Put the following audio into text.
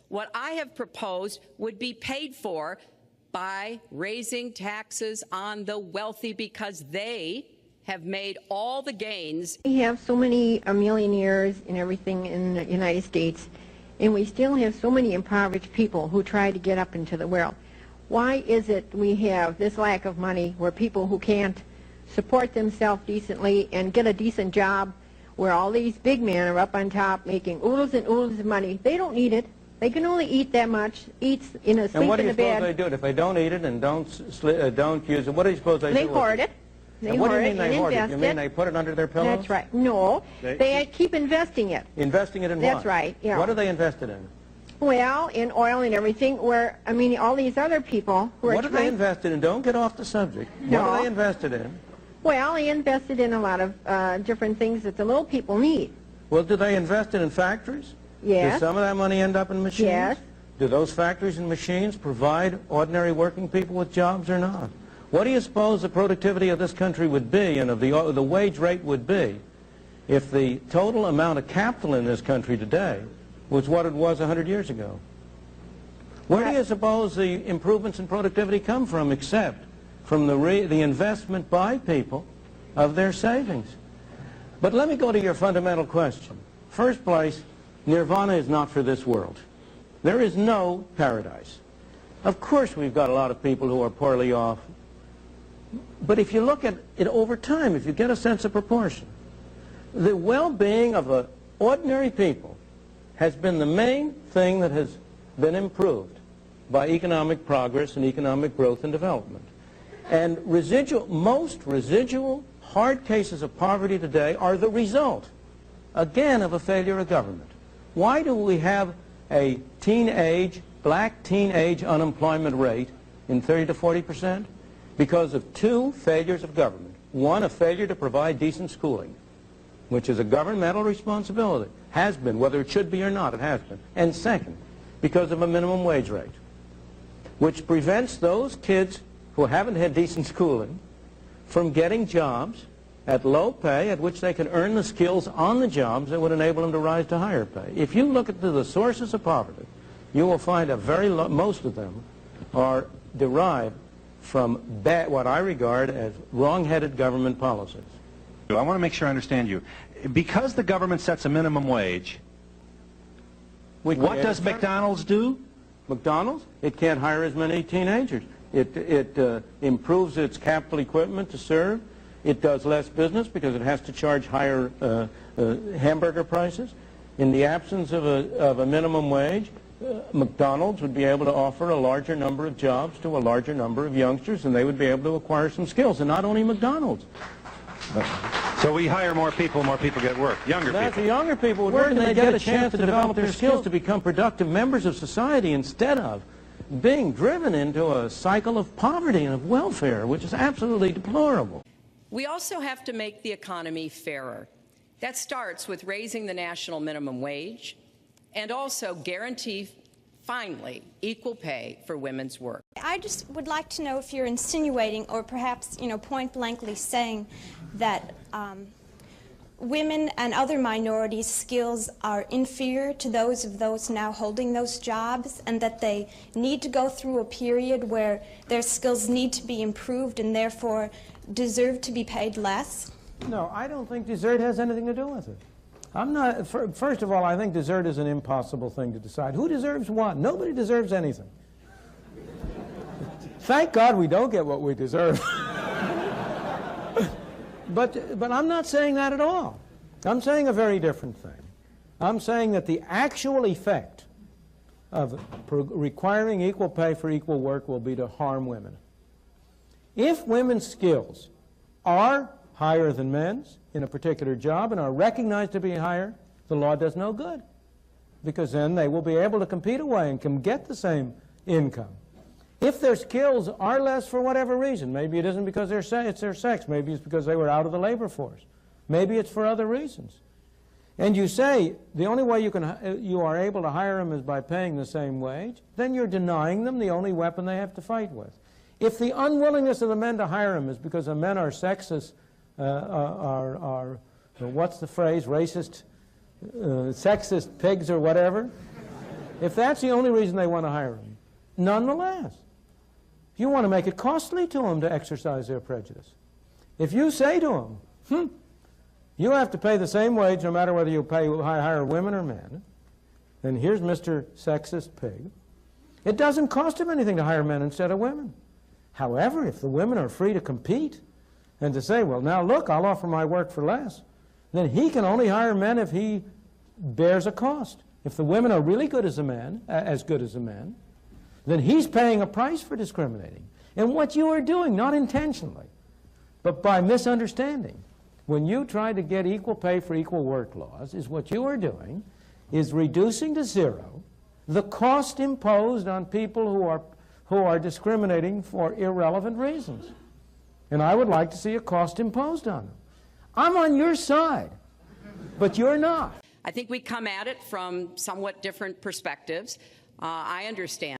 What I have proposed would be paid for by raising taxes on the wealthy because they have made all the gains. We have so many millionaires and everything in the United States, and we still have so many impoverished people who try to get up into the world. Why is it we have this lack of money where people who can't support themselves decently and get a decent job, where all these big men are up on top making oodles and oodles of money? They don't need it. They can only eat that much, sleep in the bed. And what do you suppose they do? If they don't eat it and don't use it, what do you suppose they do? They hoard it. And what do you mean they hoard it? You mean they put it under their pillows? That's right. No, they keep investing it. Investing it in what? That's right, yeah. What do they invest it in? Well, in oil and everything, where, I mean, all these other people who are What do they invest it in? Don't get off the subject. No. What do they invest it in? Well, they invested in a lot of different things that the little people need. Well, do they invest it in factories? Yes. Does some of that money end up in machines? Yes. Do those factories and machines provide ordinary working people with jobs or not? What do you suppose the productivity of this country would be and of the wage rate would be if the total amount of capital in this country today was what it was 100 years ago? Where do you suppose the improvements in productivity come from except from the investment by people of their savings? But let me go to your fundamental question. First place, nirvana is not for this world. There is no paradise. Of course we've got a lot of people who are poorly off. But if you look at it over time, if you get a sense of proportion, the well-being of ordinary people has been the main thing that has been improved by economic progress and economic growth and development. And most residual hard cases of poverty today are the result, again, of a failure of government. Why do we have a black teenage unemployment rate in 30 to 40%? Because of two failures of government. One, a failure to provide decent schooling, which is a governmental responsibility. Has been, whether it should be or not, it has been. And second, because of a minimum wage rate, which prevents those kids who haven't had decent schooling from getting jobs at low pay at which they can earn the skills on the jobs that would enable them to rise to higher pay. If you look at the sources of poverty, you will find most of them are derived from what I regard as wrong-headed government policies. I want to make sure I understand you. Because the government sets a minimum wage, what does McDonald's do? McDonald's? It can't hire as many teenagers. It improves its capital equipment to serve. It does less business because it has to charge higher hamburger prices. In the absence of a minimum wage, McDonald's would be able to offer a larger number of jobs to a larger number of youngsters, and they would be able to acquire some skills. And not only McDonald's. So we hire more people get work. Younger people. The younger people would work, and they get a chance to develop their skills to become productive members of society instead of being driven into a cycle of poverty and of welfare, which is absolutely deplorable. We also have to make the economy fairer. That starts with raising the national minimum wage and also guarantee, finally, equal pay for women's work. I just would like to know if you're insinuating or perhaps, point blankly saying that women and other minorities' skills are inferior to those of those now holding those jobs, and that they need to go through a period where their skills need to be improved and therefore deserve to be paid less? No, I don't think desert has anything to do with it. First of all, I think desert is an impossible thing to decide. Who deserves what? Nobody deserves anything. Thank God we don't get what we deserve. But I'm not saying that at all. I'm saying a very different thing. I'm saying that the actual effect of requiring equal pay for equal work will be to harm women. If women's skills are higher than men's in a particular job and are recognized to be higher, the law does no good, because then they will be able to compete away and can get the same income. If their skills are less for whatever reason, maybe it isn't because it's their sex, maybe it's because they were out of the labor force, maybe it's for other reasons, and you say the only way you are able to hire them is by paying the same wage, then you're denying them the only weapon they have to fight with. If the unwillingness of the men to hire them is because the men are sexist, what's the phrase, racist, sexist pigs or whatever, if that's the only reason they want to hire them, nonetheless, you want to make it costly to them to exercise their prejudice. If you say to them, you have to pay the same wage no matter whether you hire women or men, then here's Mr. Sexist Pig. It doesn't cost him anything to hire men instead of women. However, if the women are free to compete and to say, well, now look, I'll offer my work for less, then he can only hire men if he bears a cost. If the women are really good as a man, then he's paying a price for discriminating. And what you are doing, not intentionally, but by misunderstanding, when you try to get equal pay for equal work laws, is what you are doing is reducing to zero the cost imposed on people who are discriminating for irrelevant reasons. And I would like to see a cost imposed on them. I'm on your side, but you're not. I think we come at it from somewhat different perspectives. I understand